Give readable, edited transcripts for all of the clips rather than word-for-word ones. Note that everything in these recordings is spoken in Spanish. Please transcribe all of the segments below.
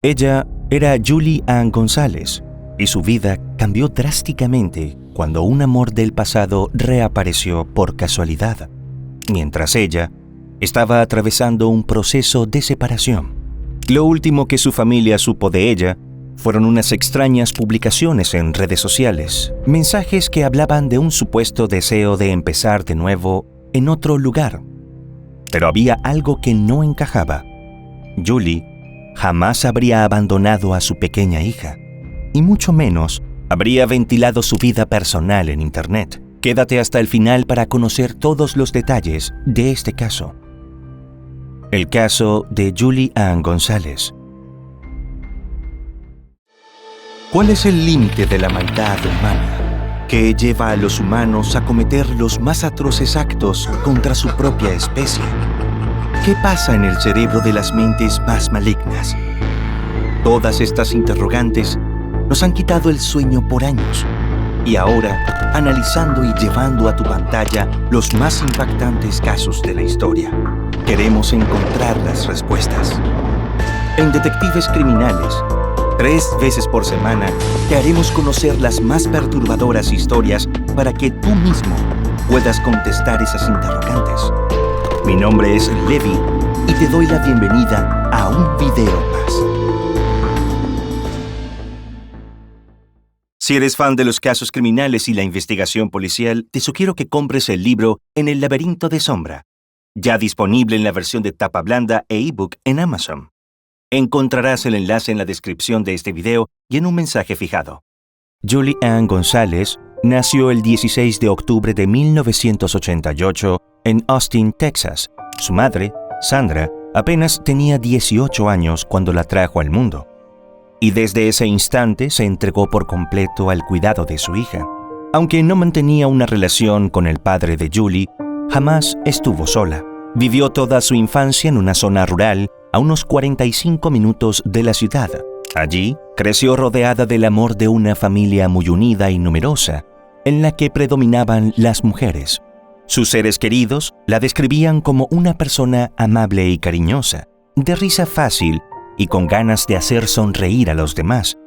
Ella era Julie Ann González y su vida cambió drásticamente cuando un amor del pasado reapareció por casualidad, mientras ella estaba atravesando un proceso de separación. Lo último que su familia supo de ella fueron unas extrañas publicaciones en redes sociales, mensajes que hablaban de un supuesto deseo de empezar de nuevo en otro lugar. Pero había algo que no encajaba. Julie jamás habría abandonado a su pequeña hija, y mucho menos habría ventilado su vida personal en Internet. Quédate hasta el final para conocer todos los detalles de este caso. El caso de Julie Ann González. ¿Cuál es el límite de la maldad humana que lleva a los humanos a cometer los más atroces actos contra su propia especie? ¿Qué pasa en el cerebro de las mentes más malignas? Todas estas interrogantes nos han quitado el sueño por años. Y ahora, analizando y llevando a tu pantalla los más impactantes casos de la historia, queremos encontrar las respuestas. En Detectives Criminales, 3 veces por semana, te haremos conocer las más perturbadoras historias para que tú mismo puedas contestar esas interrogantes. Mi nombre es Levi y te doy la bienvenida a un video más. Si eres fan de los casos criminales y la investigación policial, te sugiero que compres el libro En el laberinto de sombra, ya disponible en la versión de tapa blanda e ebook en Amazon. Encontrarás el enlace en la descripción de este video y en un mensaje fijado. Julie Ann González nació el 16 de octubre de 1988 en Austin, Texas. Su madre, Sandra, apenas tenía 18 años cuando la trajo al mundo. Y desde ese instante se entregó por completo al cuidado de su hija. Aunque no mantenía una relación con el padre de Julie, jamás estuvo sola. Vivió toda su infancia en una zona rural a unos 45 minutos de la ciudad. Allí creció rodeada del amor de una familia muy unida y numerosa, en la que predominaban las mujeres. Sus seres queridos la describían como una persona amable y cariñosa, de risa fácil y con ganas de hacer sonreír a los demás.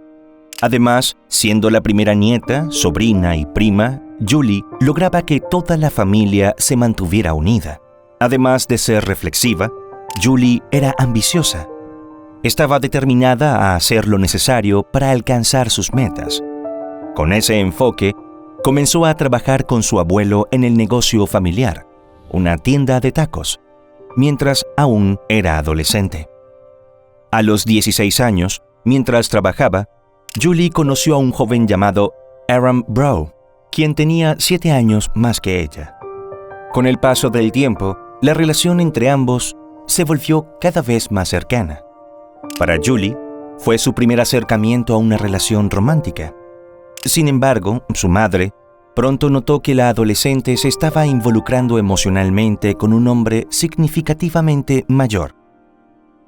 Además, siendo la primera nieta, sobrina y prima, Julie lograba que toda la familia se mantuviera unida. Además de ser reflexiva, Julie era ambiciosa. Estaba determinada a hacer lo necesario para alcanzar sus metas. Con ese enfoque, comenzó a trabajar con su abuelo en el negocio familiar, una tienda de tacos, mientras aún era adolescente. A los 16 años, mientras trabajaba, Julie conoció a un joven llamado Aaron Brough, quien tenía 7 años más que ella. Con el paso del tiempo, la relación entre ambos se volvió cada vez más cercana. Para Julie, fue su primer acercamiento a una relación romántica. Sin embargo, su madre pronto notó que la adolescente se estaba involucrando emocionalmente con un hombre significativamente mayor.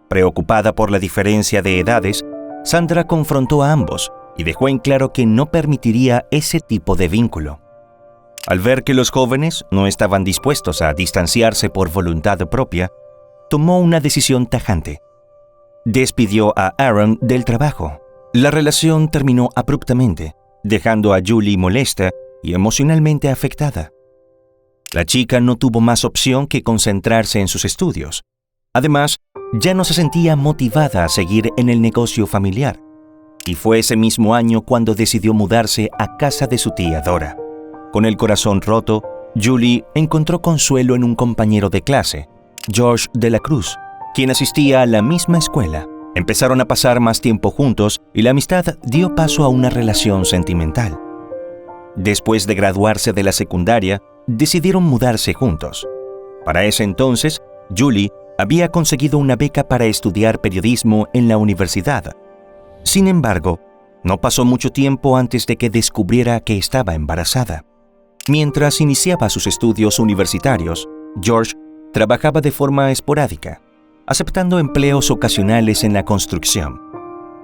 Preocupada por la diferencia de edades, Sandra confrontó a ambos y dejó en claro que no permitiría ese tipo de vínculo. Al ver que los jóvenes no estaban dispuestos a distanciarse por voluntad propia, tomó una decisión tajante. Despidió a Aaron del trabajo. La relación terminó abruptamente, dejando a Julie molesta y emocionalmente afectada. La chica no tuvo más opción que concentrarse en sus estudios. Además, ya no se sentía motivada a seguir en el negocio familiar, y fue ese mismo año cuando decidió mudarse a casa de su tía Dora. Con el corazón roto, Julie encontró consuelo en un compañero de clase, George de la Cruz, quien asistía a la misma escuela. Empezaron a pasar más tiempo juntos y la amistad dio paso a una relación sentimental. Después de graduarse de la secundaria, decidieron mudarse juntos. Para ese entonces, Julie había conseguido una beca para estudiar periodismo en la universidad. Sin embargo, no pasó mucho tiempo antes de que descubriera que estaba embarazada. Mientras iniciaba sus estudios universitarios, George trabajaba de forma esporádica, aceptando empleos ocasionales en la construcción.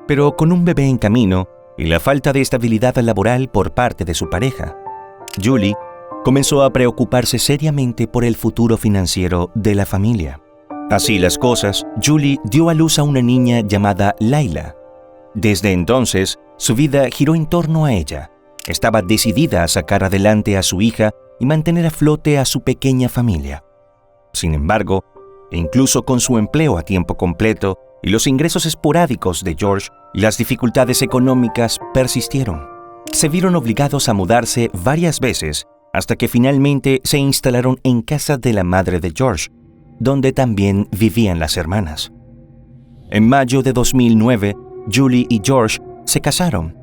Pero con un bebé en camino y la falta de estabilidad laboral por parte de su pareja, Julie comenzó a preocuparse seriamente por el futuro financiero de la familia. Así las cosas, Julie dio a luz a una niña llamada Layla. Desde entonces, su vida giró en torno a ella. Estaba decidida a sacar adelante a su hija y mantener a flote a su pequeña familia. Sin embargo, incluso con su empleo a tiempo completo y los ingresos esporádicos de George, las dificultades económicas persistieron. Se vieron obligados a mudarse varias veces hasta que finalmente se instalaron en casa de la madre de George, donde también vivían las hermanas. En mayo de 2009, Julie y George se casaron.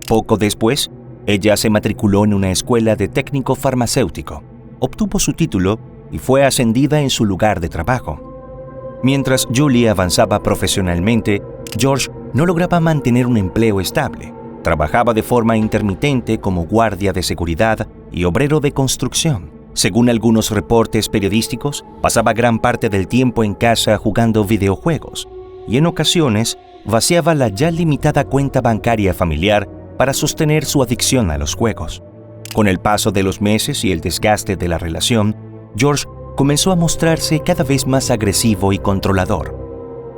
Poco después, ella se matriculó en una escuela de técnico farmacéutico, obtuvo su título y fue ascendida en su lugar de trabajo. Mientras Julie avanzaba profesionalmente, George no lograba mantener un empleo estable. Trabajaba de forma intermitente como guardia de seguridad y obrero de construcción. Según algunos reportes periodísticos, pasaba gran parte del tiempo en casa jugando videojuegos y en ocasiones vaciaba la ya limitada cuenta bancaria familiar para sostener su adicción a los juegos. Con el paso de los meses y el desgaste de la relación, George comenzó a mostrarse cada vez más agresivo y controlador.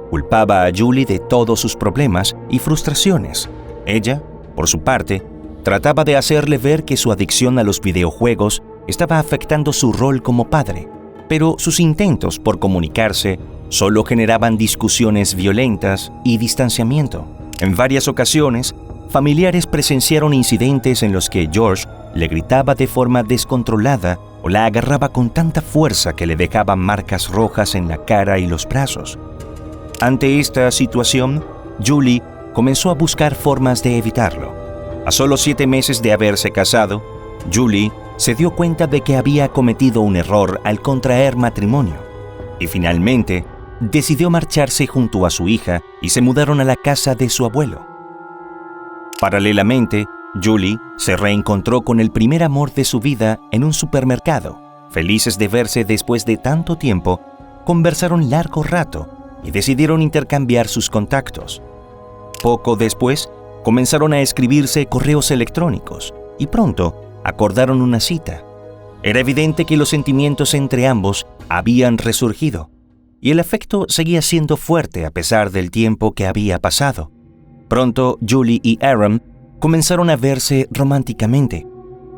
Culpaba a Julie de todos sus problemas y frustraciones. Ella, por su parte, trataba de hacerle ver que su adicción a los videojuegos estaba afectando su rol como padre, pero sus intentos por comunicarse solo generaban discusiones violentas y distanciamiento. En varias ocasiones, familiares presenciaron incidentes en los que George le gritaba de forma descontrolada o la agarraba con tanta fuerza que le dejaba marcas rojas en la cara y los brazos. Ante esta situación, Julie comenzó a buscar formas de evitarlo. A solo 7 meses de haberse casado, Julie se dio cuenta de que había cometido un error al contraer matrimonio y finalmente decidió marcharse junto a su hija y se mudaron a la casa de su abuelo. Paralelamente, Julie se reencontró con el primer amor de su vida en un supermercado. Felices de verse después de tanto tiempo, conversaron largo rato y decidieron intercambiar sus contactos. Poco después, comenzaron a escribirse correos electrónicos y pronto acordaron una cita. Era evidente que los sentimientos entre ambos habían resurgido y el afecto seguía siendo fuerte a pesar del tiempo que había pasado. Pronto, Julie y Aaron comenzaron a verse románticamente.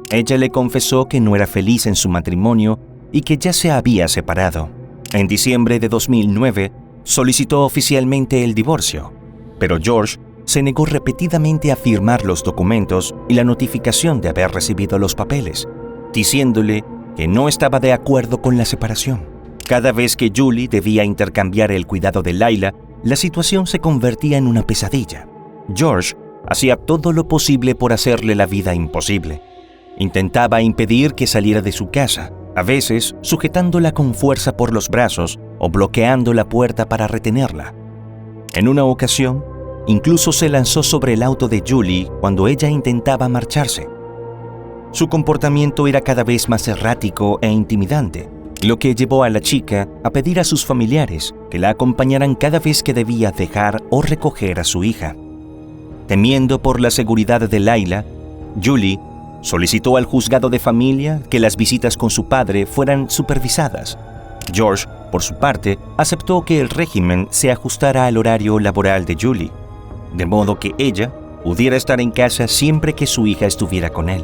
Ella le confesó que no era feliz en su matrimonio y que ya se había separado. En diciembre de 2009, solicitó oficialmente el divorcio, pero George se negó repetidamente a firmar los documentos y la notificación de haber recibido los papeles, diciéndole que no estaba de acuerdo con la separación. Cada vez que Julie debía intercambiar el cuidado de Layla, la situación se convertía en una pesadilla. George hacía todo lo posible por hacerle la vida imposible. Intentaba impedir que saliera de su casa, a veces sujetándola con fuerza por los brazos o bloqueando la puerta para retenerla. En una ocasión, incluso se lanzó sobre el auto de Julie cuando ella intentaba marcharse. Su comportamiento era cada vez más errático e intimidante, lo que llevó a la chica a pedir a sus familiares que la acompañaran cada vez que debía dejar o recoger a su hija. Temiendo por la seguridad de Layla, Julie solicitó al juzgado de familia que las visitas con su padre fueran supervisadas. George, por su parte, aceptó que el régimen se ajustara al horario laboral de Julie, de modo que ella pudiera estar en casa siempre que su hija estuviera con él.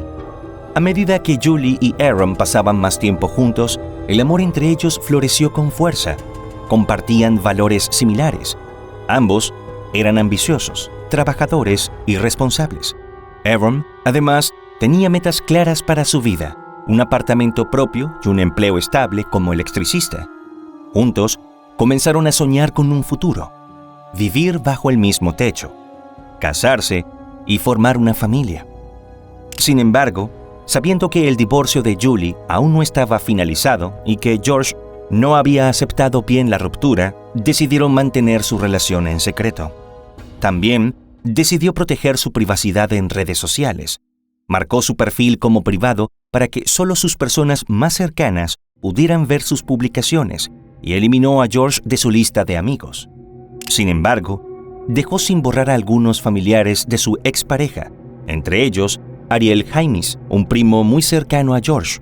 A medida que Julie y Aaron pasaban más tiempo juntos, el amor entre ellos floreció con fuerza. Compartían valores similares. Ambos eran ambiciosos, trabajadores y responsables. Aaron, además, tenía metas claras para su vida: un apartamento propio y un empleo estable como electricista. Juntos, comenzaron a soñar con un futuro: vivir bajo el mismo techo, casarse y formar una familia. Sin embargo, sabiendo que el divorcio de Julie aún no estaba finalizado y que George no había aceptado bien la ruptura, decidieron mantener su relación en secreto. También decidió proteger su privacidad en redes sociales. Marcó su perfil como privado para que solo sus personas más cercanas pudieran ver sus publicaciones y eliminó a George de su lista de amigos. Sin embargo, dejó sin borrar a algunos familiares de su expareja, entre ellos Ariel Jaimes, un primo muy cercano a George.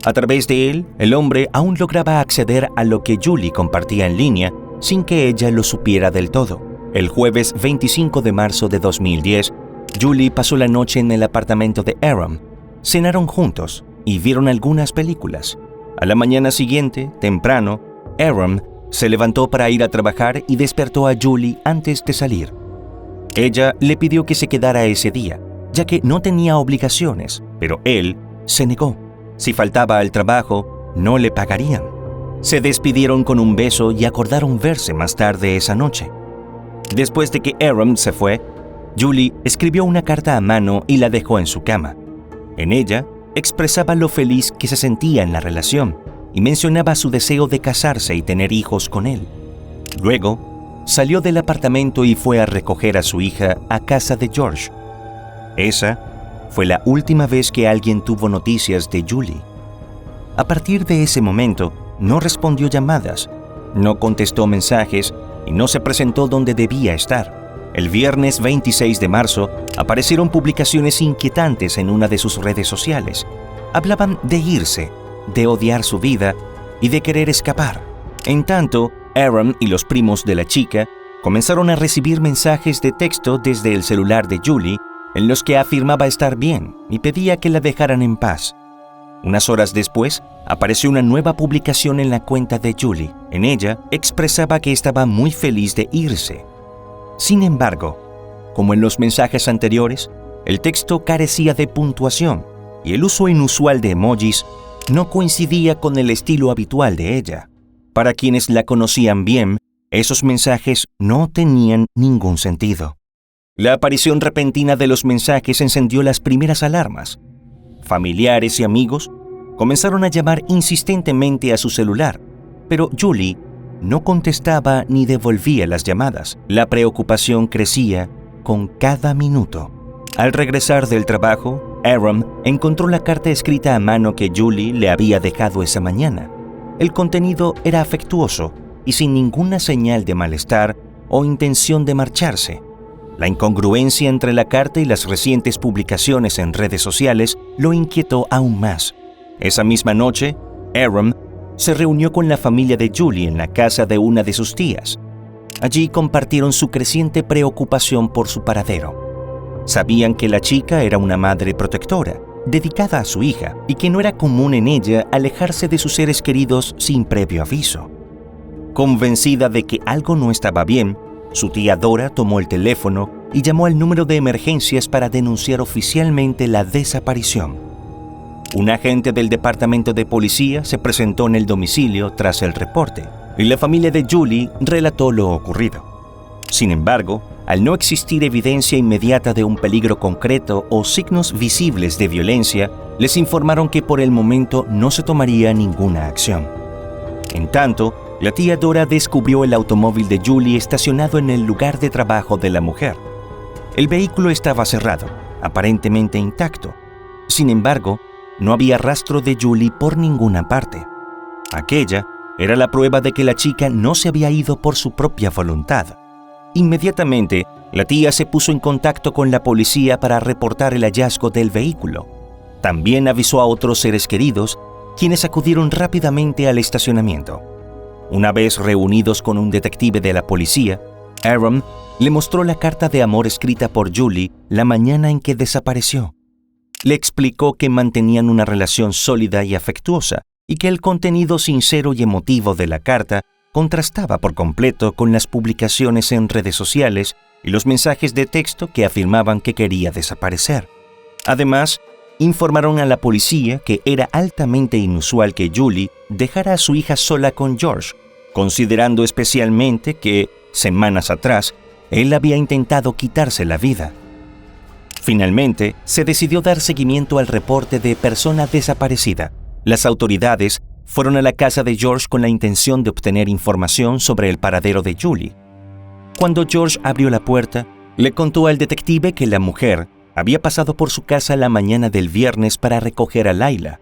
A través de él, el hombre aún lograba acceder a lo que Julie compartía en línea sin que ella lo supiera del todo. El jueves 25 de marzo de 2010, Julie pasó la noche en el apartamento de Aaron. Cenaron juntos y vieron algunas películas. A la mañana siguiente, temprano, Aaron se levantó para ir a trabajar y despertó a Julie antes de salir. Ella le pidió que se quedara ese día, ya que no tenía obligaciones, pero él se negó. Si faltaba al trabajo, no le pagarían. Se despidieron con un beso y acordaron verse más tarde esa noche. Después de que Aaron se fue, Julie escribió una carta a mano y la dejó en su cama. En ella, expresaba lo feliz que se sentía en la relación y mencionaba su deseo de casarse y tener hijos con él. Luego, salió del apartamento y fue a recoger a su hija a casa de George. Esa fue la última vez que alguien tuvo noticias de Julie. A partir de ese momento, no respondió llamadas, no contestó mensajes y no se presentó donde debía estar. El viernes 26 de marzo aparecieron publicaciones inquietantes en una de sus redes sociales. Hablaban de irse, de odiar su vida y de querer escapar. En tanto, Aaron y los primos de la chica comenzaron a recibir mensajes de texto desde el celular de Julie en los que afirmaba estar bien y pedía que la dejaran en paz. Unas horas después, apareció una nueva publicación en la cuenta de Julie. En ella, expresaba que estaba muy feliz de irse. Sin embargo, como en los mensajes anteriores, el texto carecía de puntuación y el uso inusual de emojis no coincidía con el estilo habitual de ella. Para quienes la conocían bien, esos mensajes no tenían ningún sentido. La aparición repentina de los mensajes encendió las primeras alarmas. Familiares y amigos comenzaron a llamar insistentemente a su celular, pero Julie no contestaba ni devolvía las llamadas. La preocupación crecía con cada minuto. Al regresar del trabajo, Aaron encontró la carta escrita a mano que Julie le había dejado esa mañana. El contenido era afectuoso y sin ninguna señal de malestar o intención de marcharse. La incongruencia entre la carta y las recientes publicaciones en redes sociales lo inquietó aún más. Esa misma noche, Aaron se reunió con la familia de Julie en la casa de una de sus tías. Allí compartieron su creciente preocupación por su paradero. Sabían que la chica era una madre protectora, dedicada a su hija, y que no era común en ella alejarse de sus seres queridos sin previo aviso. Convencida de que algo no estaba bien, su tía Dora tomó el teléfono y llamó al número de emergencias para denunciar oficialmente la desaparición. Un agente del departamento de policía se presentó en el domicilio tras el reporte y la familia de Julie relató lo ocurrido. Sin embargo, al no existir evidencia inmediata de un peligro concreto o signos visibles de violencia, les informaron que por el momento no se tomaría ninguna acción. En tanto, la tía Dora descubrió el automóvil de Julie estacionado en el lugar de trabajo de la mujer. El vehículo estaba cerrado, aparentemente intacto. Sin embargo, no había rastro de Julie por ninguna parte. Aquella era la prueba de que la chica no se había ido por su propia voluntad. Inmediatamente, la tía se puso en contacto con la policía para reportar el hallazgo del vehículo. También avisó a otros seres queridos, quienes acudieron rápidamente al estacionamiento. Una vez reunidos con un detective de la policía, Aaron le mostró la carta de amor escrita por Julie la mañana en que desapareció. Le explicó que mantenían una relación sólida y afectuosa y que el contenido sincero y emotivo de la carta contrastaba por completo con las publicaciones en redes sociales y los mensajes de texto que afirmaban que quería desaparecer. Además, informaron a la policía que era altamente inusual que Julie dejara a su hija sola con George, considerando especialmente que, semanas atrás, él había intentado quitarse la vida. Finalmente, se decidió dar seguimiento al reporte de persona desaparecida. Las autoridades fueron a la casa de George con la intención de obtener información sobre el paradero de Julie. Cuando George abrió la puerta, le contó al detective que la mujer había pasado por su casa la mañana del viernes para recoger a Layla.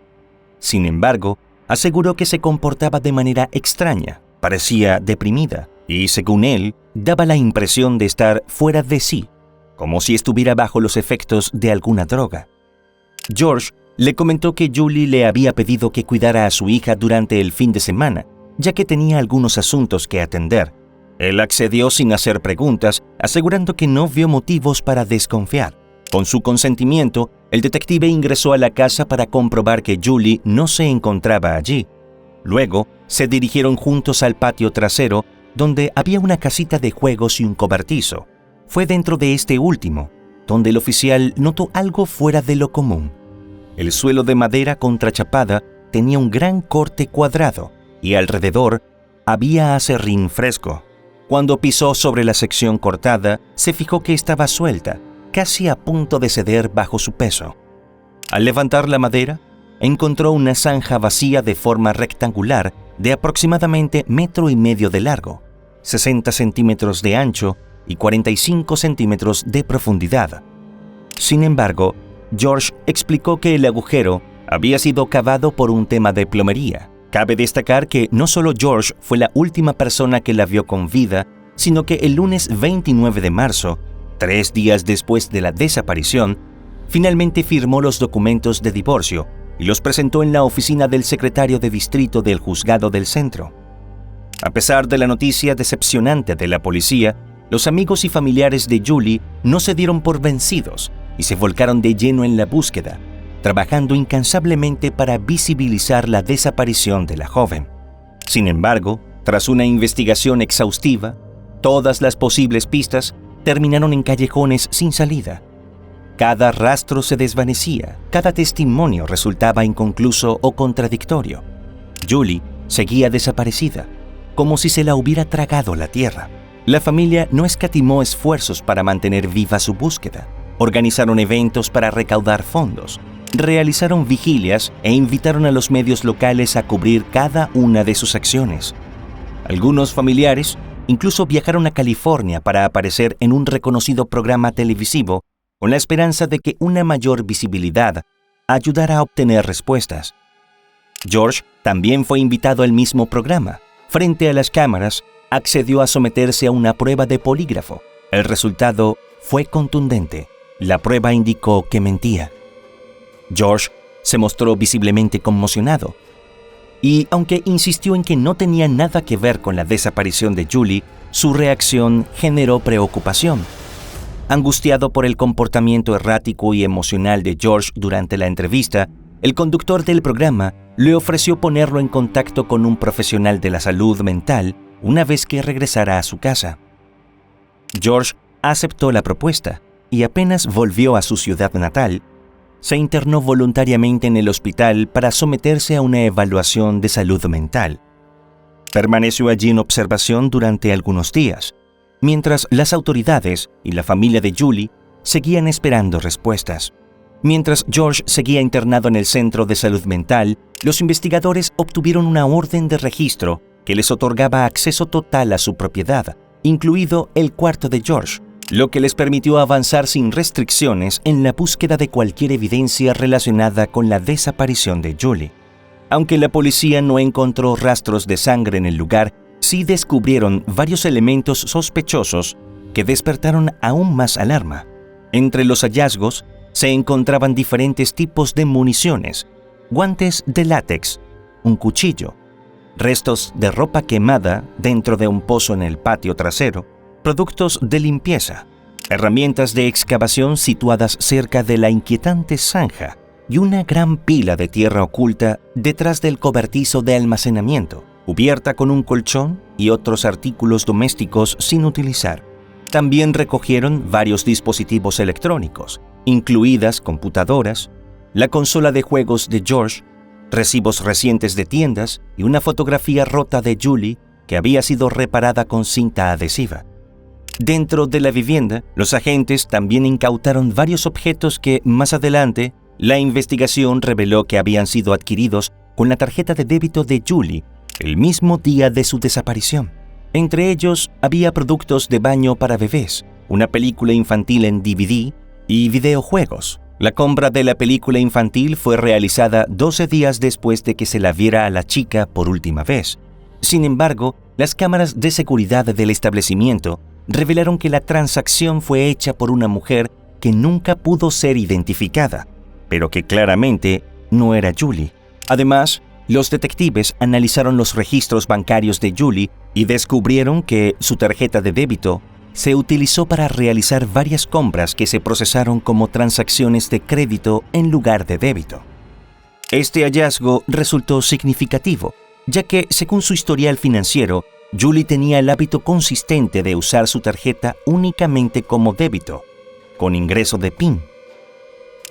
Sin embargo, aseguró que se comportaba de manera extraña, parecía deprimida y, según él, daba la impresión de estar fuera de sí, como si estuviera bajo los efectos de alguna droga. George Le comentó que Julie le había pedido que cuidara a su hija durante el fin de semana, ya que tenía algunos asuntos que atender. Él accedió sin hacer preguntas, asegurando que no vio motivos para desconfiar. Con su consentimiento, el detective ingresó a la casa para comprobar que Julie no se encontraba allí. Luego, se dirigieron juntos al patio trasero, donde había una casita de juegos y un cobertizo. Fue dentro de este último, donde el oficial notó algo fuera de lo común. El suelo de madera contrachapada tenía un gran corte cuadrado y alrededor había acerrín fresco. Cuando pisó sobre la sección cortada, se fijó que estaba suelta, casi a punto de ceder bajo su peso. Al levantar la madera, encontró una zanja vacía de forma rectangular de aproximadamente 1,5 metros de largo, 60 centímetros de ancho y 45 centímetros de profundidad. Sin embargo, George explicó que el agujero había sido cavado por un tema de plomería. Cabe destacar que no solo George fue la última persona que la vio con vida, sino que el lunes 29 de marzo, 3 días después de la desaparición, finalmente firmó los documentos de divorcio y los presentó en la oficina del secretario de distrito del juzgado del centro. A pesar de la noticia decepcionante de la policía, los amigos y familiares de Julie no se dieron por vencidos y se volcaron de lleno en la búsqueda, trabajando incansablemente para visibilizar la desaparición de la joven. Sin embargo, tras una investigación exhaustiva, todas las posibles pistas terminaron en callejones sin salida. Cada rastro se desvanecía, cada testimonio resultaba inconcluso o contradictorio. Julie seguía desaparecida, como si se la hubiera tragado la tierra. La familia no escatimó esfuerzos para mantener viva su búsqueda. Organizaron eventos para recaudar fondos, realizaron vigilias e invitaron a los medios locales a cubrir cada una de sus acciones. Algunos familiares incluso viajaron a California para aparecer en un reconocido programa televisivo con la esperanza de que una mayor visibilidad ayudara a obtener respuestas. George también fue invitado al mismo programa. Frente a las cámaras, accedió a someterse a una prueba de polígrafo. El resultado fue contundente. La prueba indicó que mentía. George se mostró visiblemente conmocionado, y aunque insistió en que no tenía nada que ver con la desaparición de Julie, su reacción generó preocupación. Angustiado por el comportamiento errático y emocional de George durante la entrevista, el conductor del programa le ofreció ponerlo en contacto con un profesional de la salud mental una vez que regresara a su casa. George aceptó la propuesta y apenas volvió a su ciudad natal, se internó voluntariamente en el hospital para someterse a una evaluación de salud mental. Permaneció allí en observación durante algunos días, mientras las autoridades y la familia de Julie seguían esperando respuestas. Mientras George seguía internado en el centro de salud mental, los investigadores obtuvieron una orden de registro que les otorgaba acceso total a su propiedad, incluido el cuarto de George, lo que les permitió avanzar sin restricciones en la búsqueda de cualquier evidencia relacionada con la desaparición de Julie. Aunque la policía no encontró rastros de sangre en el lugar, sí descubrieron varios elementos sospechosos que despertaron aún más alarma. Entre los hallazgos se encontraban diferentes tipos de municiones, guantes de látex, un cuchillo, restos de ropa quemada dentro de un pozo en el patio trasero, productos de limpieza, herramientas de excavación situadas cerca de la inquietante zanja y una gran pila de tierra oculta detrás del cobertizo de almacenamiento, cubierta con un colchón y otros artículos domésticos sin utilizar. También recogieron varios dispositivos electrónicos, incluidas computadoras, la consola de juegos de George, recibos recientes de tiendas y una fotografía rota de Julie que había sido reparada con cinta adhesiva. Dentro de la vivienda, los agentes también incautaron varios objetos que, más adelante, la investigación reveló que habían sido adquiridos con la tarjeta de débito de Julie el mismo día de su desaparición. Entre ellos, había productos de baño para bebés, una película infantil en DVD y videojuegos. La compra de la película infantil fue realizada 12 días después de que se la viera a la chica por última vez. Sin embargo, las cámaras de seguridad del establecimiento revelaron que la transacción fue hecha por una mujer que nunca pudo ser identificada, pero que claramente no era Julie. Además, los detectives analizaron los registros bancarios de Julie y descubrieron que su tarjeta de débito se utilizó para realizar varias compras que se procesaron como transacciones de crédito en lugar de débito. Este hallazgo resultó significativo, ya que, según su historial financiero, Julie tenía el hábito consistente de usar su tarjeta únicamente como débito, con ingreso de PIN.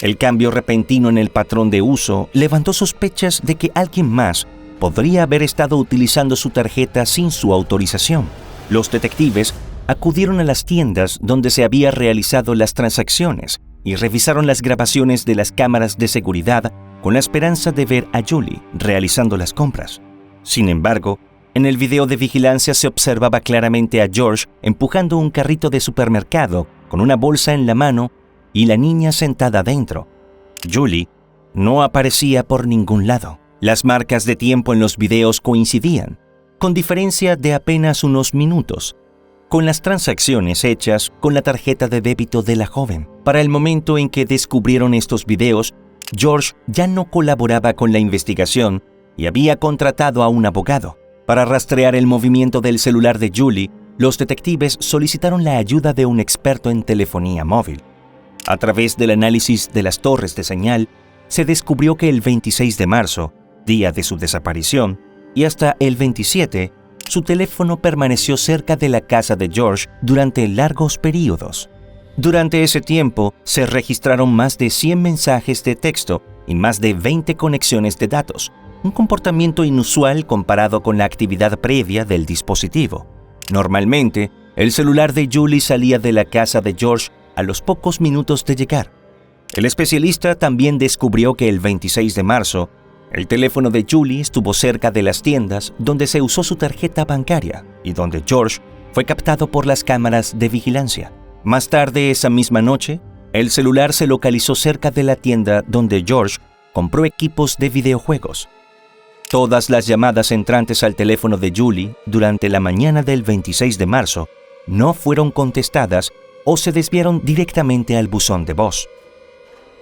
El cambio repentino en el patrón de uso levantó sospechas de que alguien más podría haber estado utilizando su tarjeta sin su autorización. Los detectives acudieron a las tiendas donde se había realizado las transacciones y revisaron las grabaciones de las cámaras de seguridad con la esperanza de ver a Julie realizando las compras. Sin embargo, en el video de vigilancia se observaba claramente a George empujando un carrito de supermercado con una bolsa en la mano y la niña sentada dentro. Julie no aparecía por ningún lado. Las marcas de tiempo en los videos coincidían, con diferencia de apenas unos minutos, con las transacciones hechas con la tarjeta de débito de la joven. Para el momento en que descubrieron estos videos, George ya no colaboraba con la investigación y había contratado a un abogado. Para rastrear el movimiento del celular de Julie, los detectives solicitaron la ayuda de un experto en telefonía móvil. A través del análisis de las torres de señal, se descubrió que el 26 de marzo, día de su desaparición, y hasta el 27, su teléfono permaneció cerca de la casa de George durante largos periodos. Durante ese tiempo, se registraron más de 100 mensajes de texto y más de 20 conexiones de datos, un comportamiento inusual comparado con la actividad previa del dispositivo. Normalmente, el celular de Julie salía de la casa de George a los pocos minutos de llegar. El especialista también descubrió que el 26 de marzo, el teléfono de Julie estuvo cerca de las tiendas donde se usó su tarjeta bancaria y donde George fue captado por las cámaras de vigilancia. Más tarde esa misma noche, el celular se localizó cerca de la tienda donde George compró equipos de videojuegos. Todas las llamadas entrantes al teléfono de Julie durante la mañana del 26 de marzo no fueron contestadas o se desviaron directamente al buzón de voz.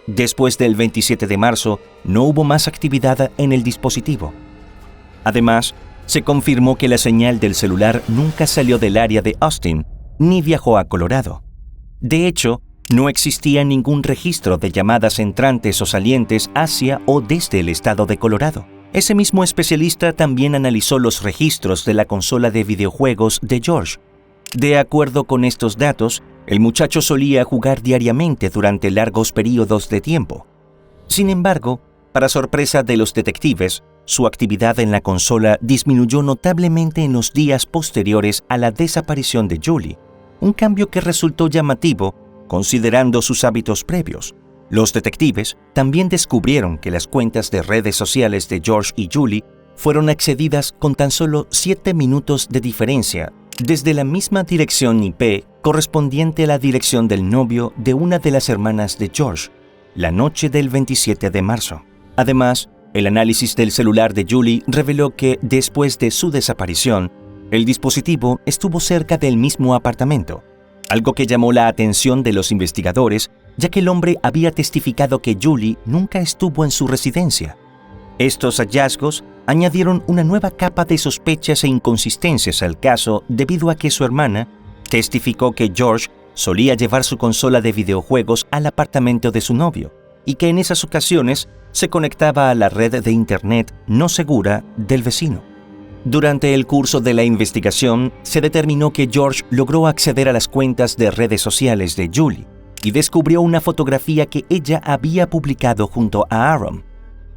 Después del 27 de marzo, no hubo más actividad en el dispositivo. Además, se confirmó que la señal del celular nunca salió del área de Austin ni viajó a Colorado. De hecho, no existía ningún registro de llamadas entrantes o salientes hacia o desde el estado de Colorado. Ese mismo especialista también analizó los registros de la consola de videojuegos de George. De acuerdo con estos datos, el muchacho solía jugar diariamente durante largos periodos de tiempo. Sin embargo, para sorpresa de los detectives, su actividad en la consola disminuyó notablemente en los días posteriores a la desaparición de Julie, un cambio que resultó llamativo considerando sus hábitos previos. Los detectives también descubrieron que las cuentas de redes sociales de George y Julie fueron accedidas con tan solo 7 minutos de diferencia desde la misma dirección IP correspondiente a la dirección del novio de una de las hermanas de George, la noche del 27 de marzo. Además, el análisis del celular de Julie reveló que después de su desaparición, el dispositivo estuvo cerca del mismo apartamento, algo que llamó la atención de los investigadores, ya que el hombre había testificado que Julie nunca estuvo en su residencia. Estos hallazgos añadieron una nueva capa de sospechas e inconsistencias al caso debido a que su hermana testificó que George solía llevar su consola de videojuegos al apartamento de su novio y que en esas ocasiones se conectaba a la red de internet no segura del vecino. Durante el curso de la investigación, se determinó que George logró acceder a las cuentas de redes sociales de Julie y descubrió una fotografía que ella había publicado junto a Aaron.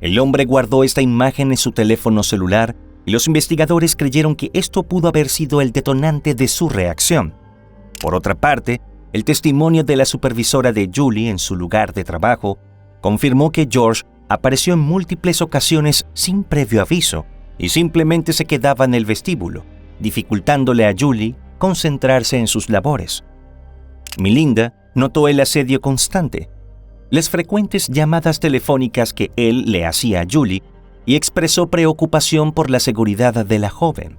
El hombre guardó esta imagen en su teléfono celular y los investigadores creyeron que esto pudo haber sido el detonante de su reacción. Por otra parte, el testimonio de la supervisora de Julie en su lugar de trabajo confirmó que George apareció en múltiples ocasiones sin previo aviso y simplemente se quedaba en el vestíbulo, dificultándole a Julie concentrarse en sus labores. Melinda notó el asedio constante, las frecuentes llamadas telefónicas que él le hacía a Julie y expresó preocupación por la seguridad de la joven.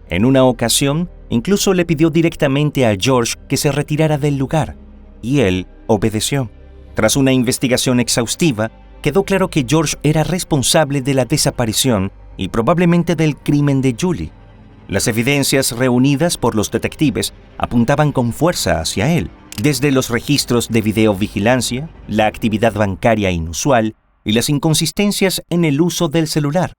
En una ocasión, incluso le pidió directamente a George que se retirara del lugar, y él obedeció. Tras una investigación exhaustiva, quedó claro que George era responsable de la desaparición y probablemente del crimen de Julie. Las evidencias reunidas por los detectives apuntaban con fuerza hacia él, desde los registros de videovigilancia, la actividad bancaria inusual y las inconsistencias en el uso del celular,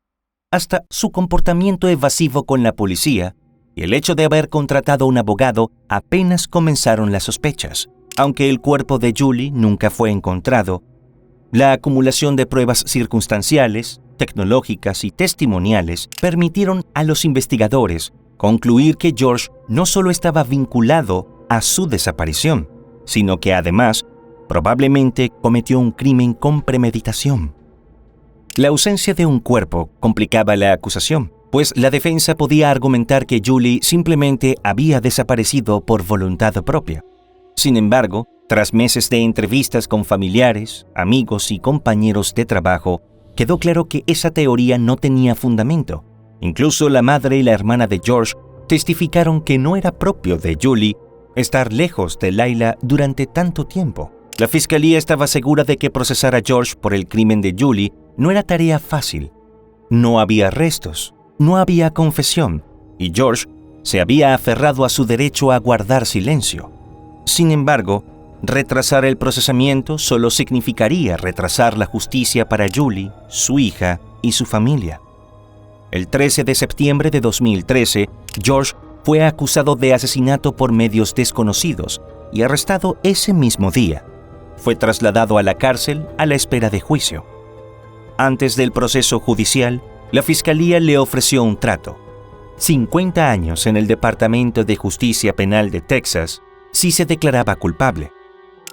hasta su comportamiento evasivo con la policía y el hecho de haber contratado un abogado. Apenas comenzaron las sospechas. Aunque el cuerpo de Julie nunca fue encontrado, la acumulación de pruebas circunstanciales, tecnológicas y testimoniales permitieron a los investigadores concluir que George no solo estaba vinculado a su desaparición, sino que además probablemente cometió un crimen con premeditación. La ausencia de un cuerpo complicaba la acusación, pues la defensa podía argumentar que Julie simplemente había desaparecido por voluntad propia. Sin embargo, tras meses de entrevistas con familiares, amigos y compañeros de trabajo, quedó claro que esa teoría no tenía fundamento. Incluso la madre y la hermana de George testificaron que no era propio de Julie estar lejos de Layla durante tanto tiempo. La fiscalía estaba segura de que procesar a George por el crimen de Julie no era tarea fácil. No había arrestos, no había confesión, y George se había aferrado a su derecho a guardar silencio. Sin embargo, retrasar el procesamiento solo significaría retrasar la justicia para Julie, su hija y su familia. El 13 de septiembre de 2013, George fue acusado de asesinato por medios desconocidos y arrestado ese mismo día. Fue trasladado a la cárcel a la espera de juicio. Antes del proceso judicial, la fiscalía le ofreció un trato: 50 años en el Departamento de Justicia Penal de Texas si se declaraba culpable.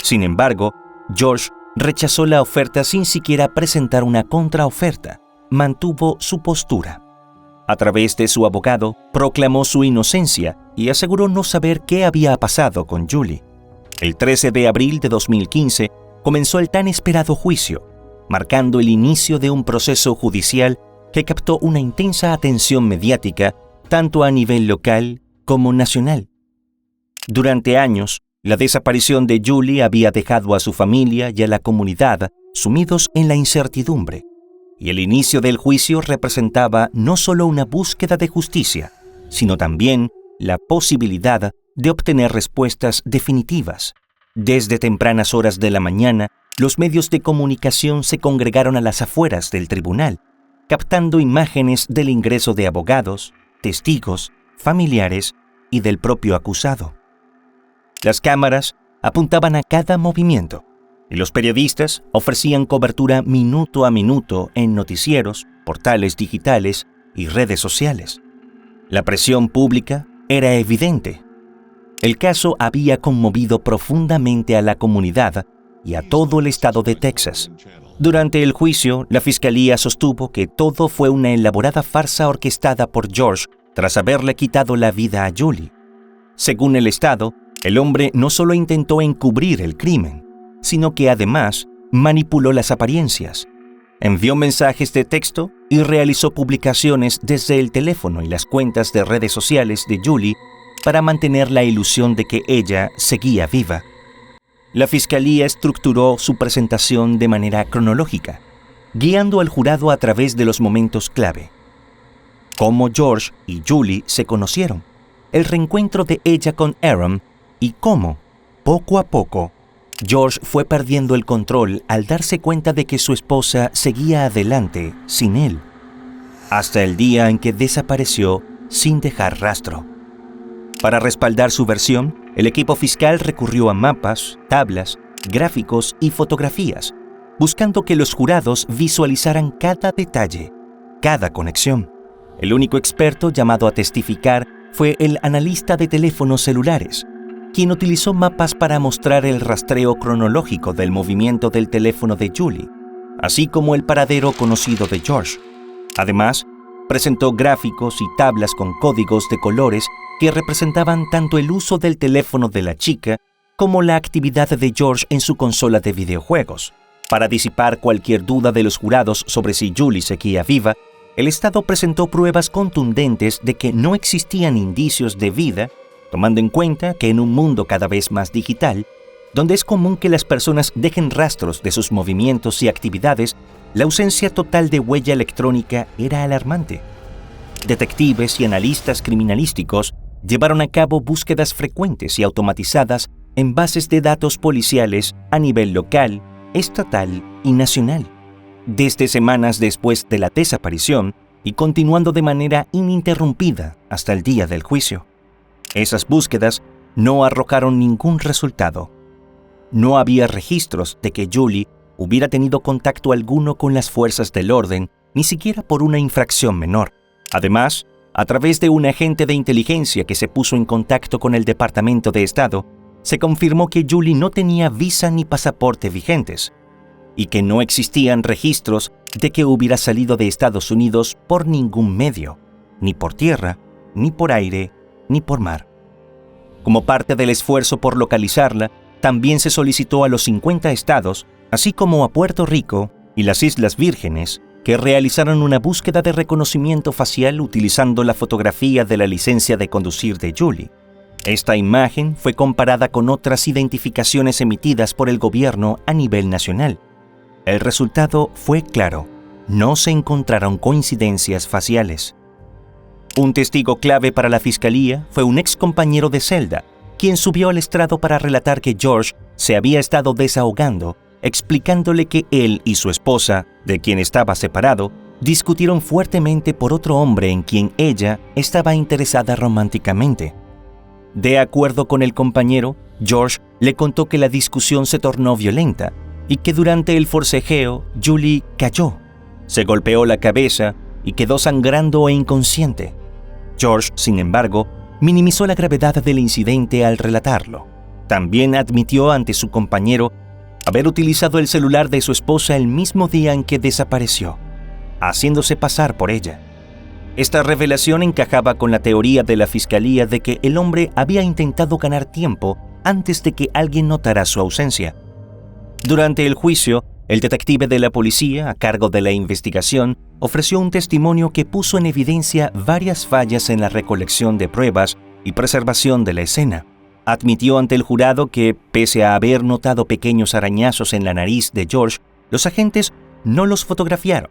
Sin embargo, George rechazó la oferta sin siquiera presentar una contraoferta. Mantuvo su postura. A través de su abogado, proclamó su inocencia y aseguró no saber qué había pasado con Julie. El 13 de abril de 2015 comenzó el tan esperado juicio, marcando el inicio de un proceso judicial que captó una intensa atención mediática tanto a nivel local como nacional. Durante años, la desaparición de Julie había dejado a su familia y a la comunidad sumidos en la incertidumbre, y el inicio del juicio representaba no solo una búsqueda de justicia, sino también la posibilidad de obtener respuestas definitivas. Desde tempranas horas de la mañana, los medios de comunicación se congregaron a las afueras del tribunal, captando imágenes del ingreso de abogados, testigos, familiares y del propio acusado. Las cámaras apuntaban a cada movimiento y los periodistas ofrecían cobertura minuto a minuto en noticieros, portales digitales y redes sociales. La presión pública era evidente. El caso había conmovido profundamente a la comunidad y a todo el estado de Texas. Durante el juicio, la fiscalía sostuvo que todo fue una elaborada farsa orquestada por George tras haberle quitado la vida a Julie. Según el Estado, el hombre no solo intentó encubrir el crimen, sino que además manipuló las apariencias. Envió mensajes de texto y realizó publicaciones desde el teléfono y las cuentas de redes sociales de Julie para mantener la ilusión de que ella seguía viva. La fiscalía estructuró su presentación de manera cronológica, guiando al jurado a través de los momentos clave. Cómo George y Julie se conocieron, el reencuentro de ella con Aaron y cómo, poco a poco, George fue perdiendo el control al darse cuenta de que su esposa seguía adelante sin él, hasta el día en que desapareció sin dejar rastro. Para respaldar su versión, el equipo fiscal recurrió a mapas, tablas, gráficos y fotografías, buscando que los jurados visualizaran cada detalle, cada conexión. El único experto llamado a testificar fue el analista de teléfonos celulares, quien utilizó mapas para mostrar el rastreo cronológico del movimiento del teléfono de Julie, así como el paradero conocido de George. Además, presentó gráficos y tablas con códigos de colores que representaban tanto el uso del teléfono de la chica como la actividad de George en su consola de videojuegos. Para disipar cualquier duda de los jurados sobre si Julie seguía viva, el Estado presentó pruebas contundentes de que no existían indicios de vida, tomando en cuenta que en un mundo cada vez más digital, donde es común que las personas dejen rastros de sus movimientos y actividades, la ausencia total de huella electrónica era alarmante. Detectives y analistas criminalísticos llevaron a cabo búsquedas frecuentes y automatizadas en bases de datos policiales a nivel local, estatal y nacional, desde semanas después de la desaparición y continuando de manera ininterrumpida hasta el día del juicio. Esas búsquedas no arrojaron ningún resultado. No había registros de que Julie hubiera tenido contacto alguno con las fuerzas del orden, ni siquiera por una infracción menor. Además, a través de un agente de inteligencia que se puso en contacto con el Departamento de Estado, se confirmó que Julie no tenía visa ni pasaporte vigentes y que no existían registros de que hubiera salido de Estados Unidos por ningún medio, ni por tierra, ni por aire, ni por mar. Como parte del esfuerzo por localizarla, también se solicitó a los 50 estados, así como a Puerto Rico y las Islas Vírgenes, que realizaron una búsqueda de reconocimiento facial utilizando la fotografía de la licencia de conducir de Julie. Esta imagen fue comparada con otras identificaciones emitidas por el gobierno a nivel nacional. El resultado fue claro: no se encontraron coincidencias faciales. Un testigo clave para la fiscalía fue un ex compañero de celda, quien subió al estrado para relatar que George se había estado desahogando, explicándole que él y su esposa, de quien estaba separado, discutieron fuertemente por otro hombre en quien ella estaba interesada románticamente. De acuerdo con el compañero, George le contó que la discusión se tornó violenta y que durante el forcejeo Julie cayó, se golpeó la cabeza y quedó sangrando e inconsciente. George, sin embargo, minimizó la gravedad del incidente al relatarlo. También admitió ante su compañero haber utilizado el celular de su esposa el mismo día en que desapareció, haciéndose pasar por ella. Esta revelación encajaba con la teoría de la fiscalía de que el hombre había intentado ganar tiempo antes de que alguien notara su ausencia. Durante el juicio, el detective de la policía, a cargo de la investigación, ofreció un testimonio que puso en evidencia varias fallas en la recolección de pruebas y preservación de la escena. Admitió ante el jurado que, pese a haber notado pequeños arañazos en la nariz de George, los agentes no los fotografiaron.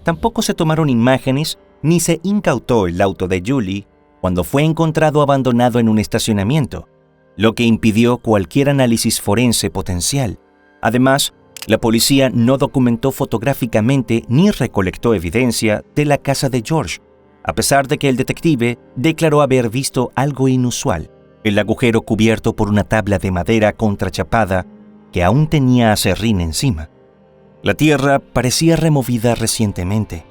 Tampoco se tomaron imágenes ni se incautó el auto de Julie cuando fue encontrado abandonado en un estacionamiento, lo que impidió cualquier análisis forense potencial. Además, la policía no documentó fotográficamente ni recolectó evidencia de la casa de George, a pesar de que el detective declaró haber visto algo inusual: el agujero cubierto por una tabla de madera contrachapada que aún tenía aserrín encima. La tierra parecía removida recientemente.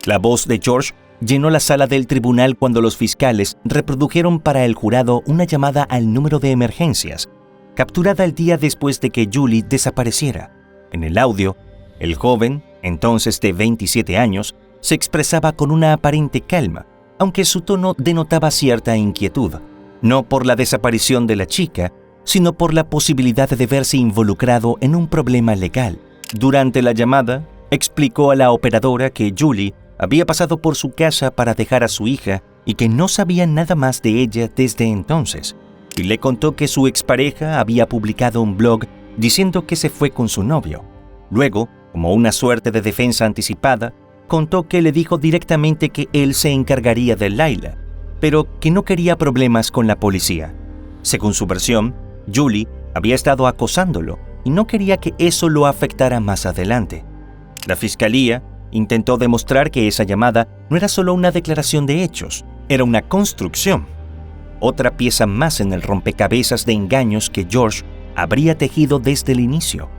La voz de George llenó la sala del tribunal cuando los fiscales reprodujeron para el jurado una llamada al número de emergencias, capturada el día después de que Julie desapareciera. En el audio, el joven, entonces de 27 años, se expresaba con una aparente calma, aunque su tono denotaba cierta inquietud, no por la desaparición de la chica, sino por la posibilidad de verse involucrado en un problema legal. Durante la llamada, explicó a la operadora que Julie había pasado por su casa para dejar a su hija y que no sabía nada más de ella desde entonces, y le contó que su expareja había publicado un blog diciendo que se fue con su novio. Luego, como una suerte de defensa anticipada, contó que le dijo directamente que él se encargaría de Layla, pero que no quería problemas con la policía. Según su versión, Julie había estado acosándolo y no quería que eso lo afectara más adelante. La fiscalía intentó demostrar que esa llamada no era solo una declaración de hechos, era una construcción, otra pieza más en el rompecabezas de engaños que George habría tejido desde el inicio.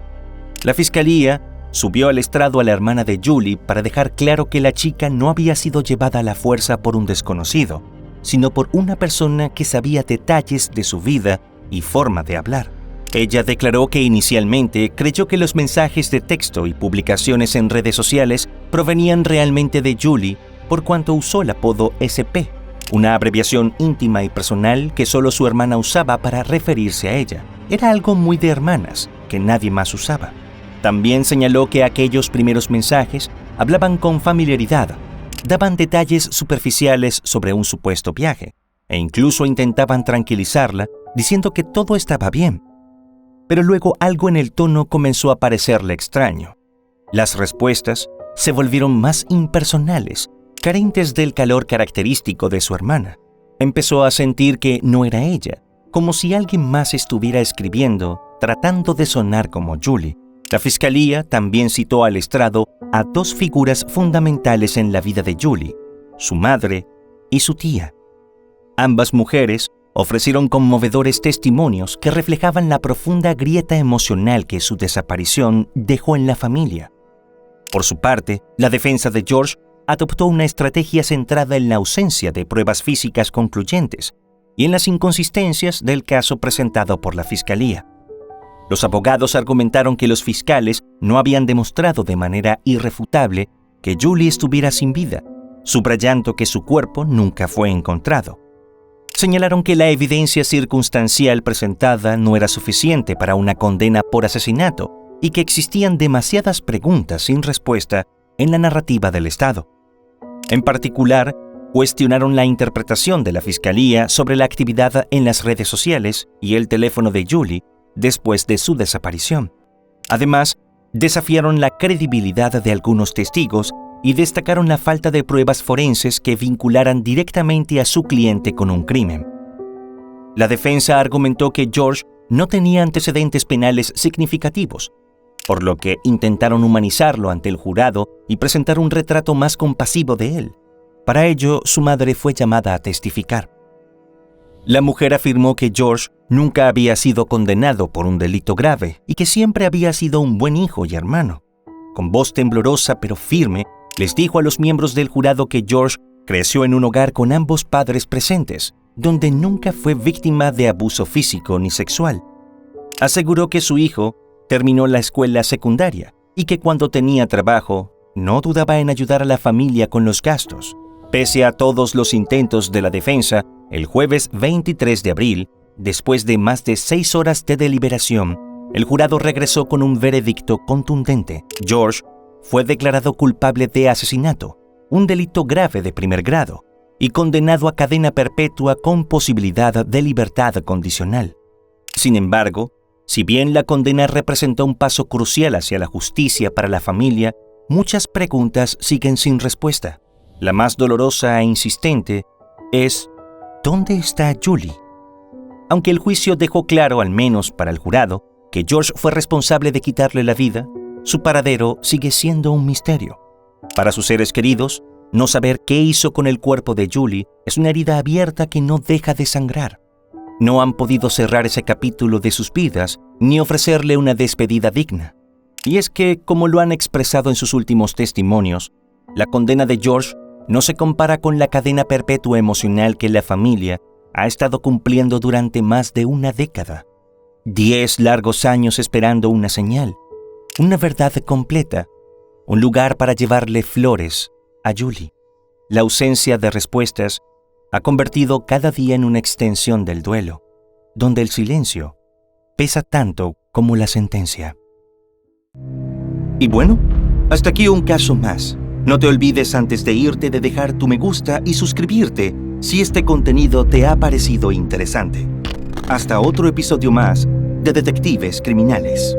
La fiscalía subió al estrado a la hermana de Julie para dejar claro que la chica no había sido llevada a la fuerza por un desconocido, sino por una persona que sabía detalles de su vida y forma de hablar. Ella declaró que inicialmente creyó que los mensajes de texto y publicaciones en redes sociales provenían realmente de Julie por cuanto usó el apodo SP, una abreviación íntima y personal que solo su hermana usaba para referirse a ella. Era algo muy de hermanas, que nadie más usaba. También señaló que aquellos primeros mensajes hablaban con familiaridad, daban detalles superficiales sobre un supuesto viaje, e incluso intentaban tranquilizarla diciendo que todo estaba bien. pero luego algo en el tono comenzó a parecerle extraño. Las respuestas se volvieron más impersonales, carentes del calor característico de su hermana. Empezó a sentir que no era ella, como si alguien más estuviera escribiendo, tratando de sonar como Julie. La fiscalía también citó al estrado a dos figuras fundamentales en la vida de Julie, su madre y su tía. Ambas mujeres ofrecieron conmovedores testimonios que reflejaban la profunda grieta emocional que su desaparición dejó en la familia. Por su parte, la defensa de George adoptó una estrategia centrada en la ausencia de pruebas físicas concluyentes y en las inconsistencias del caso presentado por la fiscalía. Los abogados argumentaron que los fiscales no habían demostrado de manera irrefutable que Julie estuviera sin vida, subrayando que su cuerpo nunca fue encontrado. Señalaron que la evidencia circunstancial presentada no era suficiente para una condena por asesinato y que existían demasiadas preguntas sin respuesta en la narrativa del Estado. En particular, cuestionaron la interpretación de la Fiscalía sobre la actividad en las redes sociales y el teléfono de Julie después de su desaparición. Además, desafiaron la credibilidad de algunos testigos y destacaron la falta de pruebas forenses que vincularan directamente a su cliente con un crimen. La defensa argumentó que George no tenía antecedentes penales significativos, por lo que intentaron humanizarlo ante el jurado y presentar un retrato más compasivo de él. Para ello, su madre fue llamada a testificar. La mujer afirmó que George nunca había sido condenado por un delito grave y que siempre había sido un buen hijo y hermano. Con voz temblorosa pero firme, les dijo a los miembros del jurado que George creció en un hogar con ambos padres presentes, donde nunca fue víctima de abuso físico ni sexual. Aseguró que su hijo terminó la escuela secundaria y que cuando tenía trabajo no dudaba en ayudar a la familia con los gastos. Pese a todos los intentos de la defensa, el jueves 23 de abril, después de más de 6 horas de deliberación, el jurado regresó con un veredicto contundente. George fue declarado culpable de asesinato, un delito grave de primer grado, y condenado a cadena perpetua con posibilidad de libertad condicional. Sin embargo, si bien la condena representó un paso crucial hacia la justicia para la familia, muchas preguntas siguen sin respuesta. La más dolorosa e insistente es: ¿dónde está Julie? Aunque el juicio dejó claro, al menos para el jurado, que George fue responsable de quitarle la vida, su paradero sigue siendo un misterio. Para sus seres queridos, no saber qué hizo con el cuerpo de Julie es una herida abierta que no deja de sangrar. No han podido cerrar ese capítulo de sus vidas ni ofrecerle una despedida digna. Y es que, como lo han expresado en sus últimos testimonios, la condena de George no se compara con la cadena perpetua emocional que la familia ha estado cumpliendo durante más de una década. 10 largos años esperando una señal, una verdad completa, un lugar para llevarle flores a Julie. La ausencia de respuestas ha convertido cada día en una extensión del duelo, donde el silencio pesa tanto como la sentencia. Y bueno, hasta aquí un caso más. No te olvides antes de irte de dejar tu me gusta y suscribirte si este contenido te ha parecido interesante. Hasta otro episodio más de Detectives Criminales.